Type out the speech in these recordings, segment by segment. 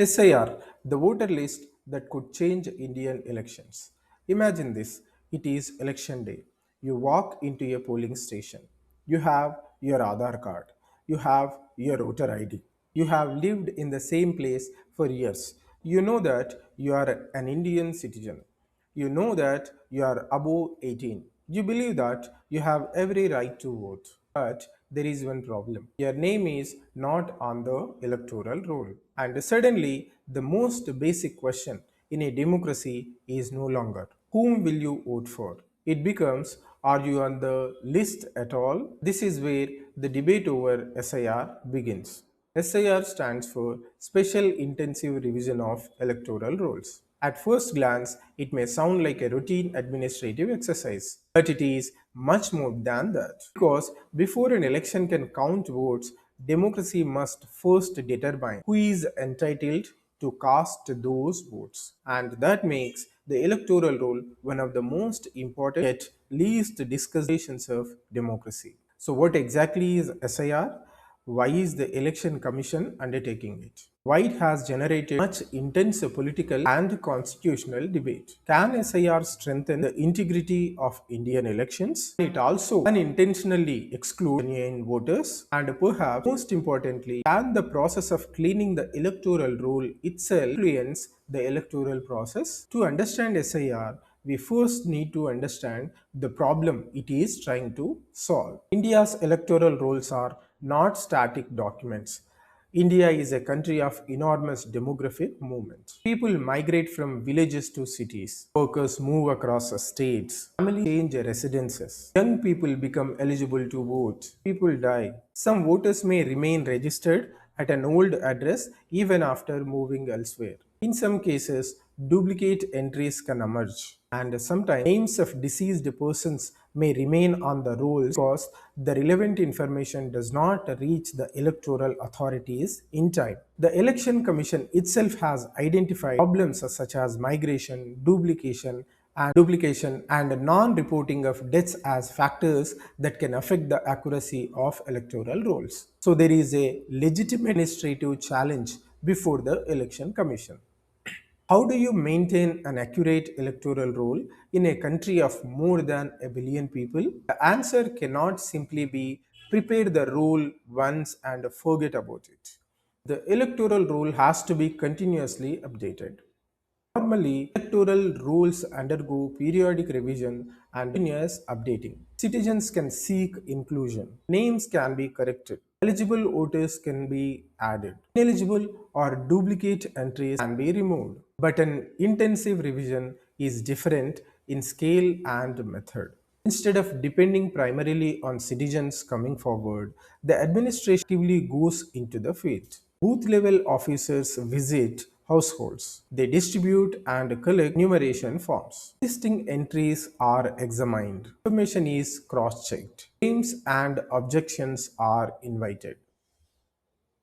SIR, the voter list that could change Indian elections. Imagine this, it is election day. You walk into a polling station. You have your Aadhaar card. You have your voter ID. You have lived in the same place for years. You know that you are an Indian citizen. You know that you are above 18. You believe that you have every right to vote. But there is one problem. Your name is not on the electoral roll. And suddenly, the most basic question in a democracy is no longer whom will you vote for? It becomes are you on the list at all? This is where the debate over SIR begins. SIR stands for Special Intensive Revision of Electoral Rolls. At first glance, it may sound like a routine administrative exercise, but it is much more than that. Because before an election can count votes, democracy must first determine who is entitled to cast those votes. And that makes the electoral roll one of the most important yet least discussed questions of democracy. So, what exactly is SIR? Why is the Election Commission undertaking it? Why it has generated much intense political and constitutional debate? Can SIR strengthen the integrity of Indian elections? It also unintentionally exclude genuine voters, and perhaps most importantly, can the process of cleaning the electoral roll itself influence the electoral process? To understand SIR, we first need to understand the problem it is trying to solve. India's electoral rolls are not static documents. India is a country of enormous demographic movement. People migrate from villages to cities. Workers move across states. Families change residences. Young people become eligible to vote. People die. Some voters may remain registered at an old address even after moving elsewhere. In some cases, duplicate entries can emerge, and sometimes names of deceased persons may remain on the rolls because the relevant information does not reach the electoral authorities in time. The Election Commission itself has identified problems such as migration, duplication and non-reporting of deaths as factors that can affect the accuracy of electoral rolls. So there is a legitimate administrative challenge before the Election Commission. How do you maintain an accurate electoral roll in a country of more than a billion people? The answer cannot simply be prepare the roll once and forget about it. The electoral roll has to be continuously updated. Normally, electoral rules undergo periodic revision and continuous updating. Citizens can seek inclusion. Names can be corrected. Eligible voters can be added. Ineligible or duplicate entries can be removed. But an intensive revision is different in scale and method. Instead of depending primarily on citizens coming forward, the administration actively goes into the field. Booth level officers visit households. They distribute and collect enumeration forms. Existing entries are examined. Information is cross checked. Claims and objections are invited.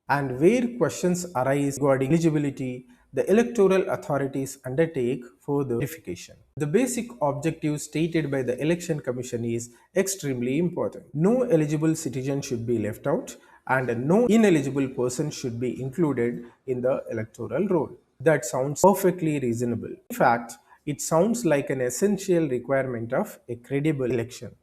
And where questions arise regarding eligibility, the electoral authorities undertake further verification. The basic objective stated by the Election Commission is extremely important. No eligible citizen should be left out, and no ineligible person should be included in the electoral roll. That sounds perfectly reasonable. In fact, it sounds like an essential requirement of a credible election.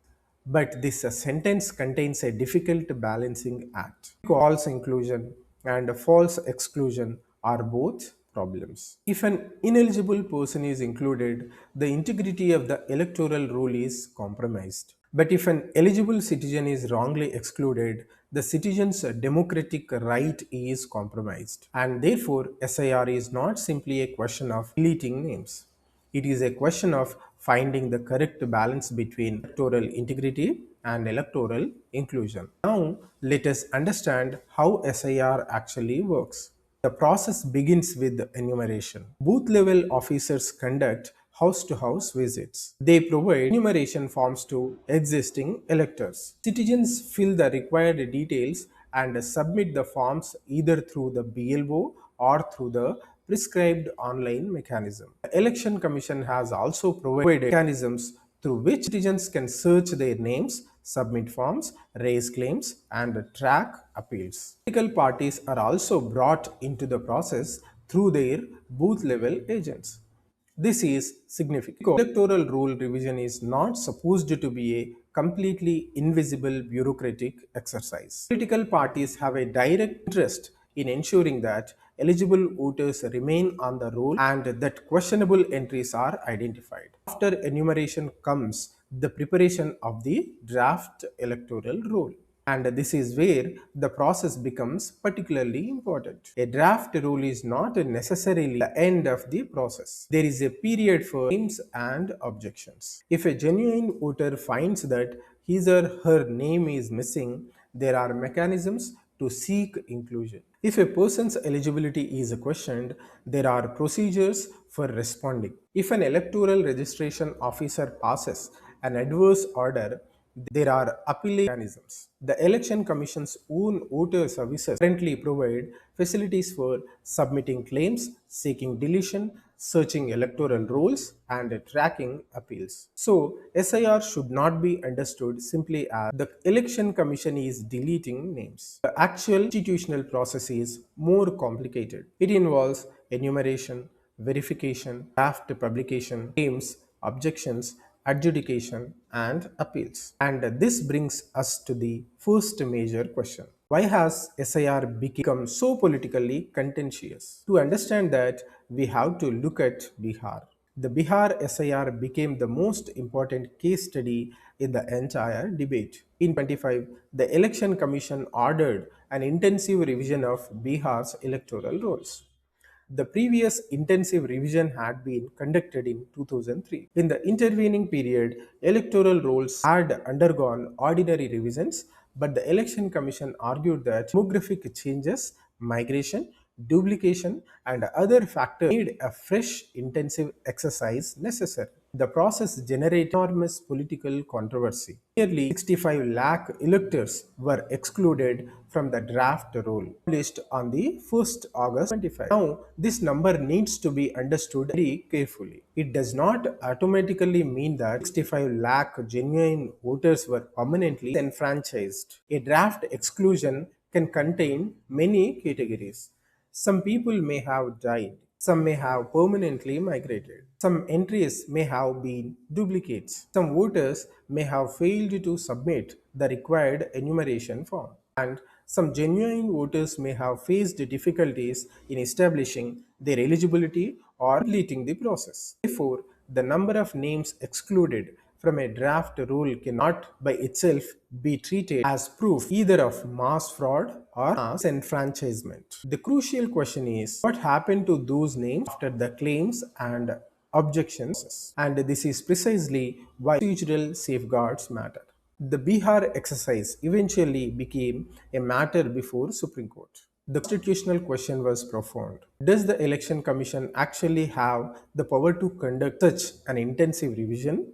But this sentence contains a difficult balancing act. False inclusion and false exclusion are both problems. If an ineligible person is included, the integrity of the electoral roll is compromised. But if an eligible citizen is wrongly excluded, the citizen's democratic right is compromised. And therefore, SIR is not simply a question of deleting names. It is a question of finding the correct balance between electoral integrity and electoral inclusion. Now, let us understand how SIR actually works. The process begins with enumeration. Booth level officers conduct house to house visits. They provide enumeration forms to existing electors. Citizens fill the required details and submit the forms either through the BLO or through the prescribed online mechanism. The Election Commission has also provided mechanisms through which citizens can search their names, submit forms, raise claims, and track appeals. Political parties are also brought into the process through their booth level agents. This is significant because electoral rule revision is not supposed to be a completely invisible bureaucratic exercise. Political parties have a direct interest in ensuring that eligible voters remain on the roll and that questionable entries are identified. After enumeration comes the preparation of the draft electoral roll. And this is where the process becomes particularly important. A draft rule is not necessarily the end of the process. There is a period for claims and objections. If a genuine voter finds that his or her name is missing, there are mechanisms to seek inclusion. If a person's eligibility is questioned, there are procedures for responding. If an electoral registration officer passes an adverse order, there are appellate mechanisms. The Election Commission's own voter services currently provide facilities for submitting claims, seeking deletion, searching electoral rolls, and tracking appeals. So, SIR should not be understood simply as the Election Commission is deleting names. The actual institutional process is more complicated. It involves enumeration, verification, draft publication, claims, objections, adjudication, and appeals. And this brings us to the first major question. Why has SIR become so politically contentious? To understand that, we have to look at Bihar. The Bihar SIR became the most important case study in the entire debate. In 25, the Election Commission ordered an intensive revision of Bihar's electoral rolls. The previous intensive revision had been conducted in 2003. In the intervening period, electoral rolls had undergone ordinary revisions, but the Election Commission argued that demographic changes, migration, duplication, and other factors made a fresh intensive exercise necessary. The process generated enormous political controversy. Nearly 65 lakh electors were excluded from the draft roll, published on the 1st August 25. Now, this number needs to be understood very carefully. It does not automatically mean that 65 lakh genuine voters were permanently enfranchised. A draft exclusion can contain many categories. Some people may have died. Some may have permanently migrated. Some entries may have been duplicates. Some voters may have failed to submit the required enumeration form. And some genuine voters may have faced difficulties in establishing their eligibility or completing the process. Therefore, the number of names excluded from a draft rule cannot by itself be treated as proof either of mass fraud or mass enfranchisement. The crucial question is what happened to those names after the claims and objections, and this is precisely why procedural safeguards matter. The Bihar exercise eventually became a matter before Supreme Court. The constitutional question was profound. Does the Election Commission actually have the power to conduct such an intensive revision?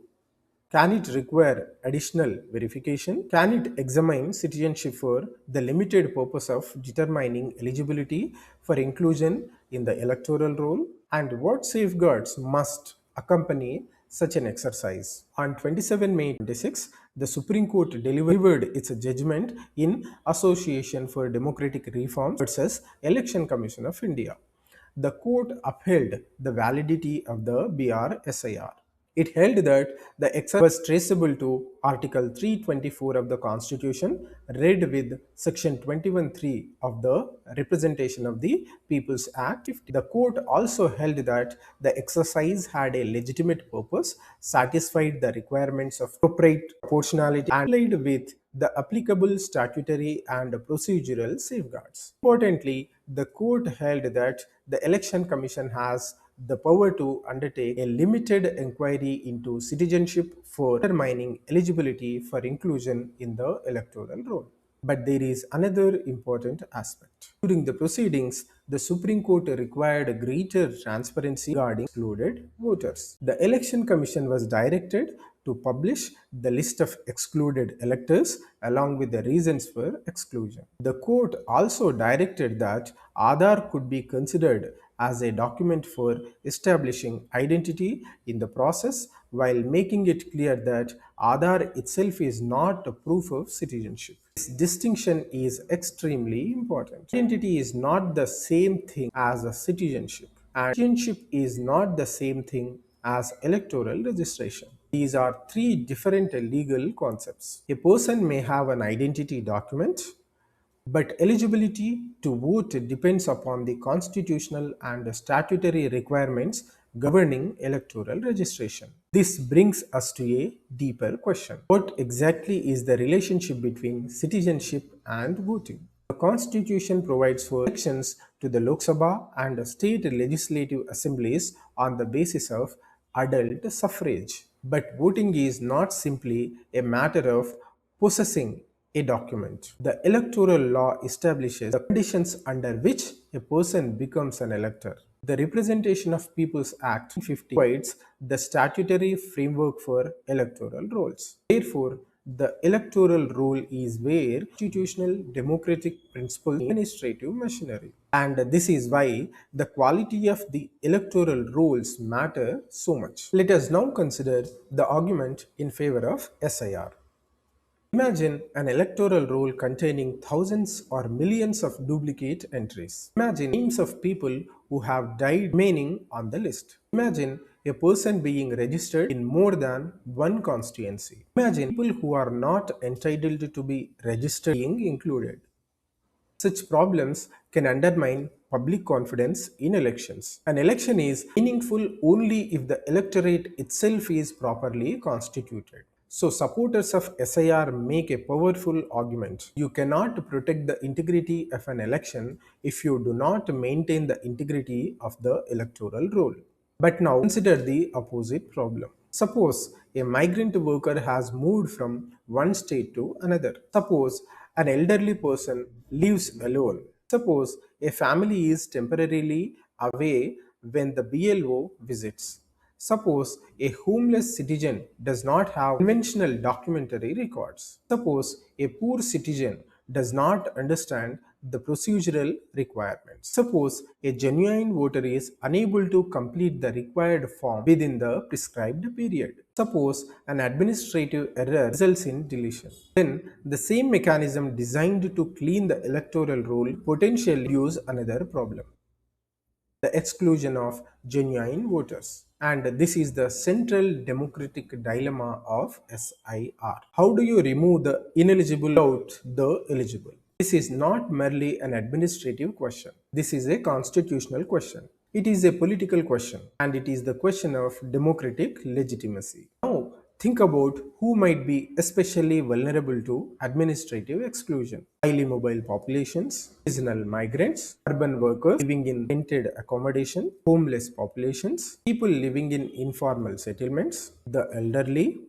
Can it require additional verification? Can it examine citizenship for the limited purpose of determining eligibility for inclusion in the electoral roll? And what safeguards must accompany such an exercise? On 27 May 26, the Supreme Court delivered its judgment in Association for Democratic Reforms versus Election Commission of India. The court upheld the validity of the BR-SIR. It held that the exercise was traceable to Article 324 of the Constitution, read with Section 21(3) of the Representation of the People's Act 50. The court also held that the exercise had a legitimate purpose, satisfied the requirements of appropriate proportionality, and complied with the applicable statutory and procedural safeguards. Importantly, the court held that the Election Commission has the power to undertake a limited inquiry into citizenship for determining eligibility for inclusion in the electoral roll. But there is another important aspect. During the proceedings, the Supreme Court required greater transparency regarding excluded voters. The Election Commission was directed to publish the list of excluded electors along with the reasons for exclusion. The court also directed that Aadhaar could be considered as a document for establishing identity in the process while making it clear that Aadhaar itself is not a proof of citizenship. This distinction is extremely important. Identity is not the same thing as a citizenship, and citizenship is not the same thing as electoral registration. These are three different legal concepts. A person may have an identity document, but eligibility to vote depends upon the constitutional and statutory requirements governing electoral registration. This brings us to a deeper question. What exactly is the relationship between citizenship and voting? The Constitution provides for elections to the Lok Sabha and state legislative assemblies on the basis of adult suffrage. But voting is not simply a matter of possessing a document. The electoral law establishes the conditions under which a person becomes an elector. The Representation of People's Act 1950 provides the statutory framework for electoral rolls. Therefore, the electoral roll is where constitutional democratic principles administrative machinery. And this is why the quality of the electoral rolls matter so much. Let us now consider the argument in favor of SIR. Imagine an electoral roll containing thousands or millions of duplicate entries. Imagine names of people who have died remaining on the list. Imagine a person being registered in more than one constituency. Imagine people who are not entitled to be registered being included. Such problems can undermine public confidence in elections. An election is meaningful only if the electorate itself is properly constituted. So, supporters of SIR make a powerful argument. You cannot protect the integrity of an election if you do not maintain the integrity of the electoral roll. But now consider the opposite problem. Suppose a migrant worker has moved from one state to another. Suppose an elderly person lives alone. Suppose a family is temporarily away when the BLO visits. Suppose a homeless citizen does not have conventional documentary records. Suppose a poor citizen does not understand the procedural requirements. Suppose a genuine voter is unable to complete the required form within the prescribed period. Suppose an administrative error results in deletion. Then the same mechanism designed to clean the electoral roll potentially use another problem, the exclusion of genuine voters. And this is the central democratic dilemma of SIR. How do you remove the ineligible without the eligible? This is not merely an administrative question. This is a constitutional question. It is a political question, and it is the question of democratic legitimacy. Now, think about who might be especially vulnerable to administrative exclusion. Highly mobile populations, seasonal migrants, urban workers living in rented accommodation, homeless populations, people living in informal settlements, the elderly,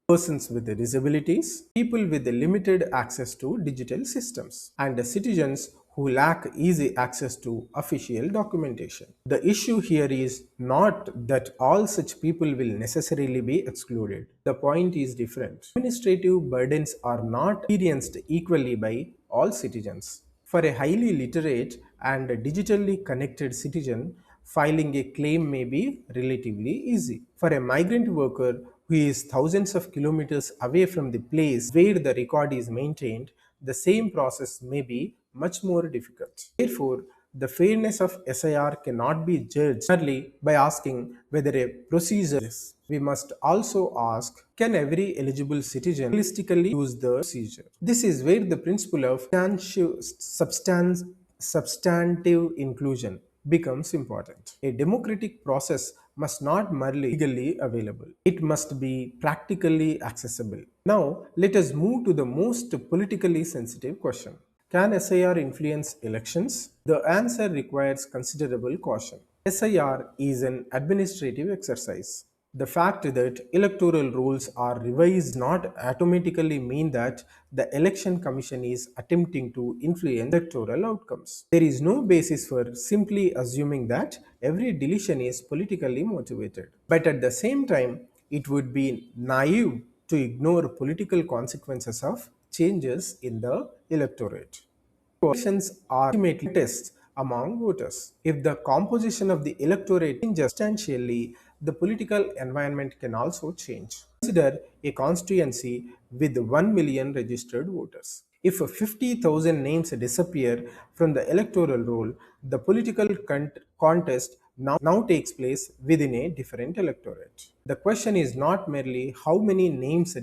persons with disabilities, people with limited access to digital systems, and citizens who lack easy access to official documentation. The issue here is not that all such people will necessarily be excluded. The point is different. Administrative burdens are not experienced equally by all citizens. For a highly literate and digitally connected citizen, filing a claim may be relatively easy. For a migrant worker who is thousands of kilometers away from the place where the record is maintained, the same process may be much more difficult. Therefore, the fairness of SIR cannot be judged merely by asking whether a procedure is. We must also ask, can every eligible citizen realistically use the procedure? This is where the principle of substantive inclusion becomes important. A democratic process must not merely legally available. It must be practically accessible. Now, let us move to the most politically sensitive question. Can SIR influence elections? The answer requires considerable caution. SIR is an administrative exercise. The fact that electoral rules are revised not automatically mean that the election commission is attempting to influence electoral outcomes. There is no basis for simply assuming that every deletion is politically motivated. But at the same time, it would be naive to ignore political consequences of changes in the electorate. Elections are ultimately a test among voters. If the composition of the electorate changes substantially, the political environment can also change. Consider a constituency with 1 million registered voters. If 50,000 names disappear from the electoral roll, the political contest now takes place within a different electorate. The question is not merely how many names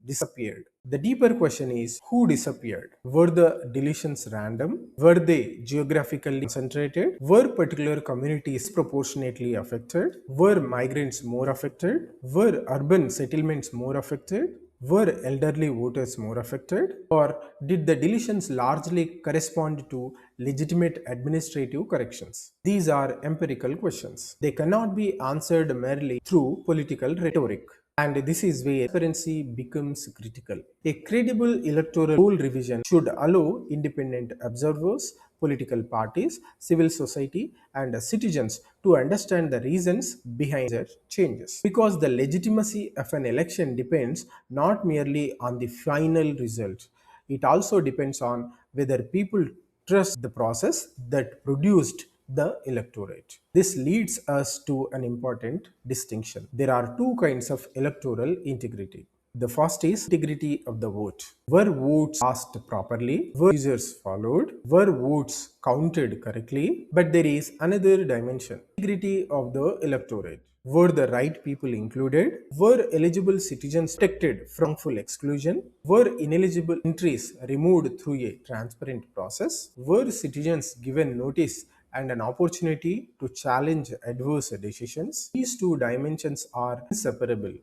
disappeared. The deeper question is who disappeared. Were the deletions random? Were they geographically concentrated? Were particular communities proportionately affected? Were migrants more affected? Were urban settlements more affected? Were elderly voters more affected? Or did the deletions largely correspond to legitimate administrative corrections? These are empirical questions. They cannot be answered merely through political rhetoric. And this is where transparency becomes critical. A credible electoral roll revision should allow independent observers, political parties, civil society, and citizens to understand the reasons behind their changes. Because the legitimacy of an election depends not merely on the final result, it also depends on whether people trust the process that produced the electorate. This leads us to an important distinction. There are two kinds of electoral integrity. The first is integrity of the vote. Were votes cast properly? Were procedures followed? Were votes counted correctly? But there is another dimension. Integrity of the electorate. Were the right people included? Were eligible citizens protected from wrongful exclusion? Were ineligible entries removed through a transparent process? Were citizens given notice and an opportunity to challenge adverse decisions? These two dimensions are inseparable.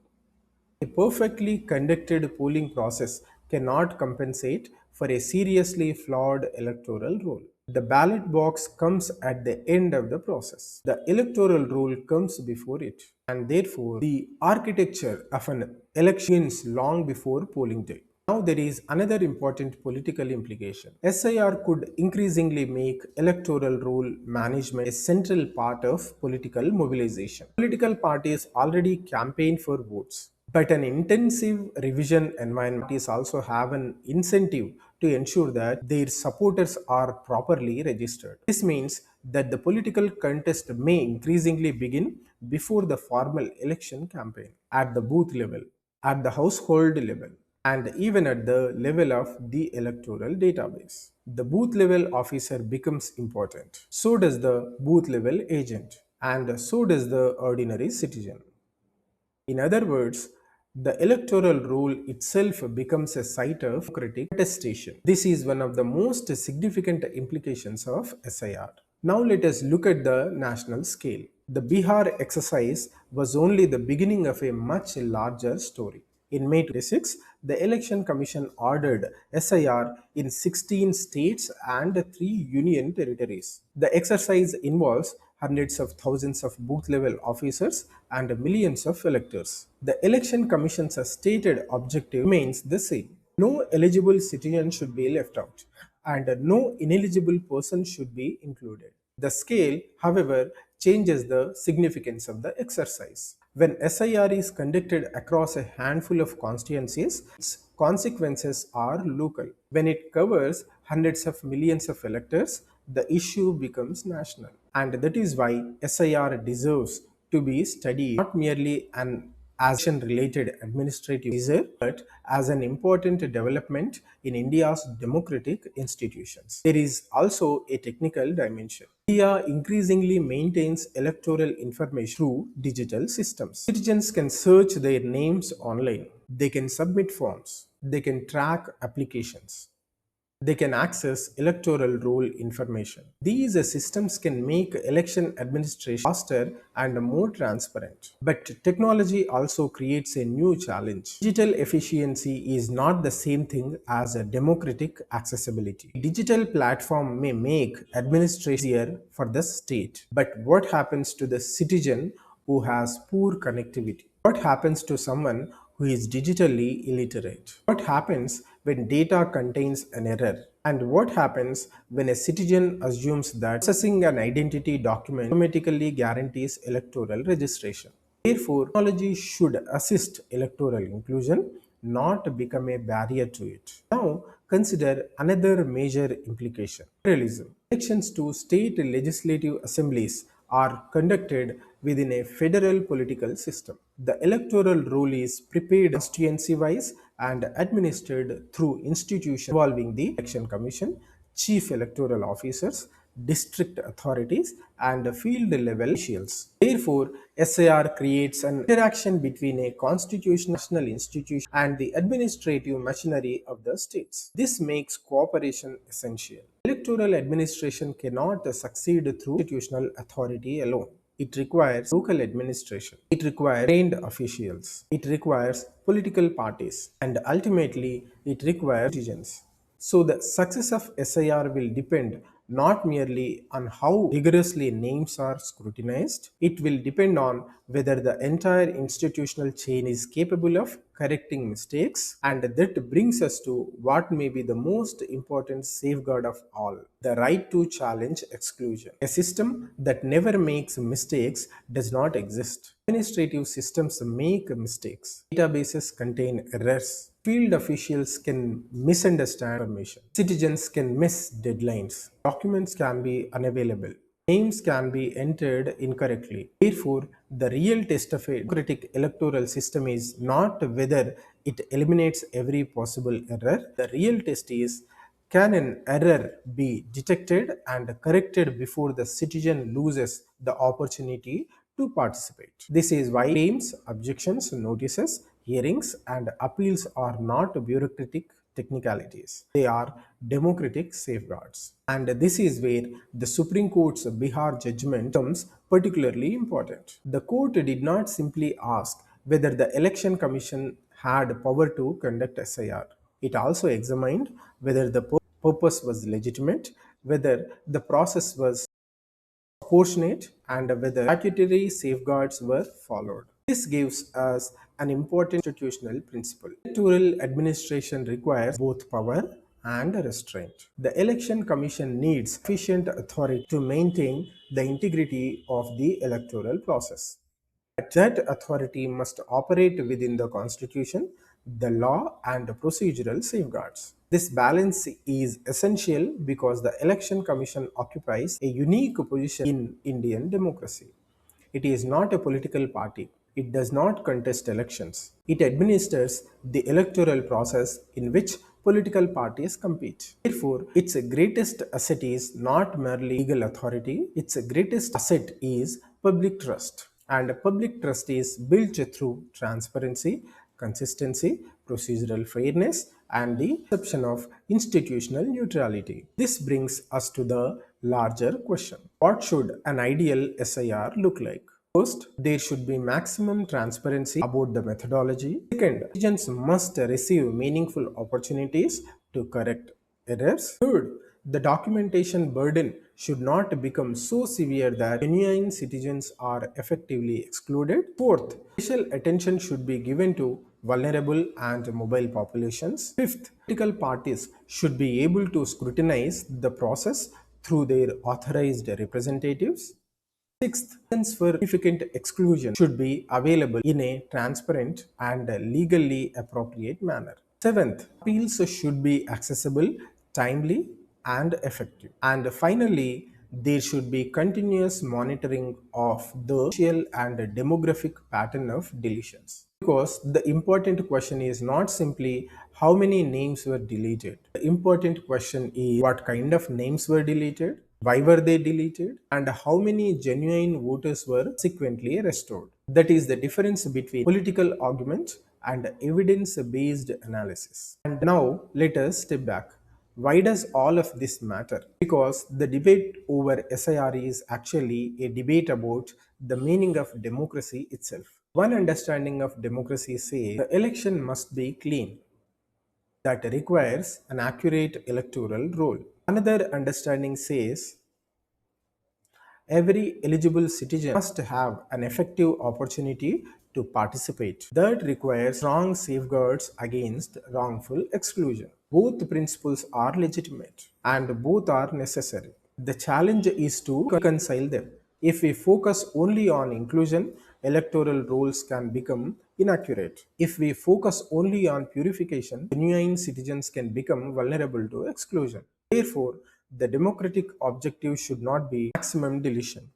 A perfectly conducted polling process cannot compensate for a seriously flawed electoral roll. The ballot box comes at the end of the process. The electoral roll comes before it, and therefore the architecture of an election begins long before polling day. Now there is another important political implication. SIR could increasingly make electoral roll management a central part of political mobilization. Political parties already campaign for votes, but an intensive revision environment is also have an incentive to ensure that their supporters are properly registered. This means that the political contest may increasingly begin before the formal election campaign, at the booth level, at the household level, and even at the level of the electoral database. The booth level officer becomes important. So does the booth level agent, and so does the ordinary citizen. In other words, the electoral roll itself becomes a site of democratic contestation. This is one of the most significant implications of SIR. Now let us look at the national scale. The Bihar exercise was only the beginning of a much larger story. In May 26, the Election Commission ordered SIR in 16 states and 3 union territories. The exercise involves hundreds of thousands of booth level officers and millions of electors. The Election Commission's stated objective remains the same. No eligible citizen should be left out, and no ineligible person should be included. The scale, however, changes the significance of the exercise. When SIR is conducted across a handful of constituencies, its consequences are local. When it covers hundreds of millions of electors, the issue becomes national. And that is why SIR deserves to be studied not merely as an related administrative measure, but as an important development in India's democratic institutions. There is also a technical dimension. India increasingly maintains electoral information through digital systems. Citizens can search their names online. They can submit forms. They can track applications. They can access electoral roll information. These systems can make election administration faster and more transparent. But technology also creates a new challenge. Digital efficiency is not the same thing as a democratic accessibility. A digital platform may make administration easier for the state, but what happens to the citizen who has poor connectivity? What happens to someone who is digitally illiterate? What happens when data contains an error? And what happens when a citizen assumes that processing an identity document automatically guarantees electoral registration? Therefore, technology should assist electoral inclusion, not become a barrier to it. Now, consider another major implication: federalism. Elections to state legislative assemblies are conducted within a federal political system. The electoral roll is prepared constituency wise and administered through institutions involving the Election Commission, chief electoral officers, district authorities, and field level officials. Therefore, SIR creates an interaction between a constitutional institution and the administrative machinery of the states. This makes cooperation essential. Electoral administration cannot succeed through institutional authority alone. It requires local administration. It requires trained officials. It requires political parties. And ultimately, it requires citizens. So the success of SIR will depend not merely on how rigorously names are scrutinized, it will depend on whether the entire institutional chain is capable of correcting mistakes. And that brings us to what may be the most important safeguard of all, the right to challenge exclusion. A system that never makes mistakes does not exist. Administrative systems make mistakes. Databases contain errors. Field officials can misunderstand information. Citizens can miss deadlines. Documents can be unavailable. Names can be entered incorrectly. Therefore, the real test of a democratic electoral system is not whether it eliminates every possible error. The real test is, can an error be detected and corrected before the citizen loses the opportunity to participate? This is why claims, objections, notices, hearings, and appeals are not bureaucratic technicalities. They are democratic safeguards. And this is where the Supreme Court's Bihar judgment becomes particularly important. The court did not simply ask whether the Election Commission had power to conduct SIR. It also examined whether the purpose was legitimate, whether the process was proportionate, and whether statutory safeguards were followed. This gives us an important constitutional principle. Electoral administration requires both power and restraint. The Election Commission needs sufficient authority to maintain the integrity of the electoral process. That authority must operate within the Constitution, the law, and the procedural safeguards. This balance is essential because the Election Commission occupies a unique position in Indian democracy. It is not a political party. It does not contest elections. It administers the electoral process in which political parties compete. Therefore, its greatest asset is not merely legal authority, its greatest asset is public trust. And public trust is built through transparency, consistency, procedural fairness, and the perception of institutional neutrality. This brings us to the larger question: what should an ideal SIR look like? First, there should be maximum transparency about the methodology. Second, citizens must receive meaningful opportunities to correct errors. Third, the documentation burden should not become so severe that genuine citizens are effectively excluded. Fourth, special attention should be given to vulnerable and mobile populations. Fifth, political parties should be able to scrutinize the process through their authorized representatives. Sixth, reasons for significant exclusion should be available in a transparent and legally appropriate manner. Seventh, appeals should be accessible, timely, and effective. And finally, there should be continuous monitoring of the social and demographic pattern of deletions. Because the important question is not simply how many names were deleted. The important question is what kind of names were deleted, why were they deleted, and how many genuine voters were subsequently restored. That is the difference between political argument and evidence-based analysis. And now let us step back. Why does all of this matter? Because the debate over SIR is actually a debate about the meaning of democracy itself. One understanding of democracy says the election must be clean. That requires an accurate electoral roll. Another understanding says every eligible citizen must have an effective opportunity to participate. That requires strong safeguards against wrongful exclusion. Both principles are legitimate and both are necessary. The challenge is to reconcile them. If we focus only on inclusion, electoral rolls can become inaccurate. If we focus only on purification, genuine citizens can become vulnerable to exclusion. Therefore, The democratic objective should not be maximum deletion.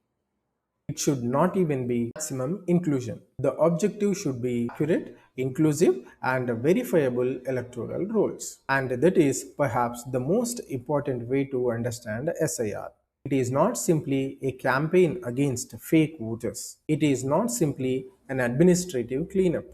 It should not even be maximum inclusion. The objective should be accurate, inclusive, and verifiable electoral rolls. And that is perhaps the most important way to understand SIR. It is not simply a campaign against fake voters. It is not simply an administrative cleanup,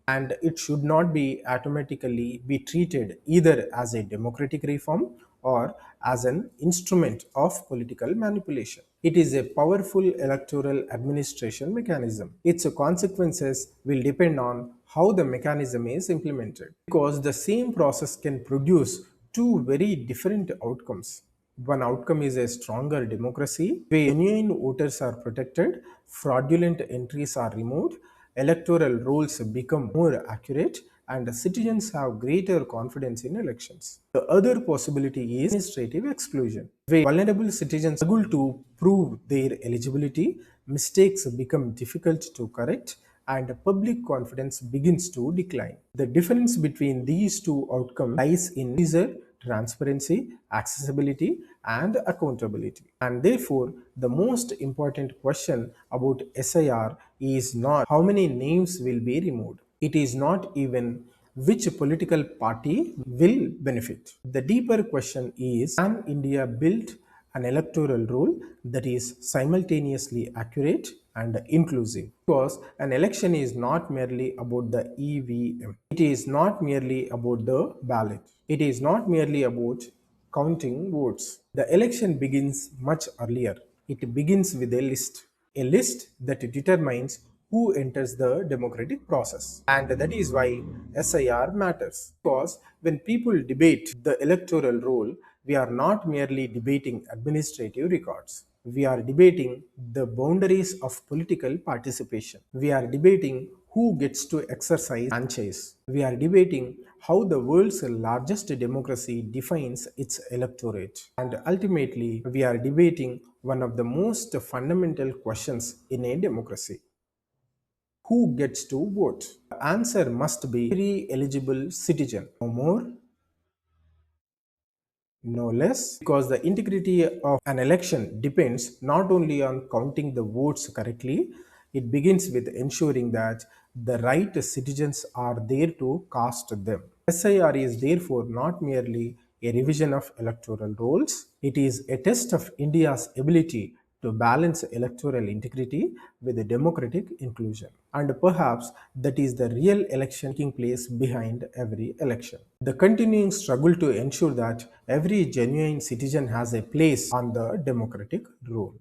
and it should not be automatically be treated either as a democratic reform or as an instrument of political manipulation. It is a powerful electoral administration mechanism. Its consequences will depend on how the mechanism is implemented, because the same process can produce two very different outcomes. One outcome is a stronger democracy where genuine voters are protected, fraudulent entries are removed, electoral rolls become more accurate, and citizens have greater confidence in elections. The other possibility is administrative exclusion, where vulnerable citizens struggle to prove their eligibility, mistakes become difficult to correct, and public confidence begins to decline. The difference between these two outcomes lies in user transparency, accessibility, and accountability. And therefore, the most important question about SIR is not how many names will be removed. It is not even which political party will benefit. The deeper question is, can India build an electoral roll that is simultaneously accurate and inclusive? Because an election is not merely about the EVM, it is not merely about the ballot, it is not merely about counting votes. The election begins much earlier. It begins with a list that determines who enters the democratic process. And that is why SIR matters. Because when people debate the electoral roll, we are not merely debating administrative records. We are debating the boundaries of political participation. We are debating who gets to exercise franchise. We are debating how the world's largest democracy defines its electorate. And ultimately, we are debating one of the most fundamental questions in a democracy: who gets to vote? The answer must be every eligible citizen, no more, no less, because the integrity of an election depends not only on counting the votes correctly, it begins with ensuring that the right citizens are there to cast them. SIR is therefore not merely a revision of electoral rolls, it is a test of India's ability to balance electoral integrity with democratic inclusion. And perhaps that is the real election taking place behind every election. The continuing struggle to ensure that every genuine citizen has a place on the democratic roll.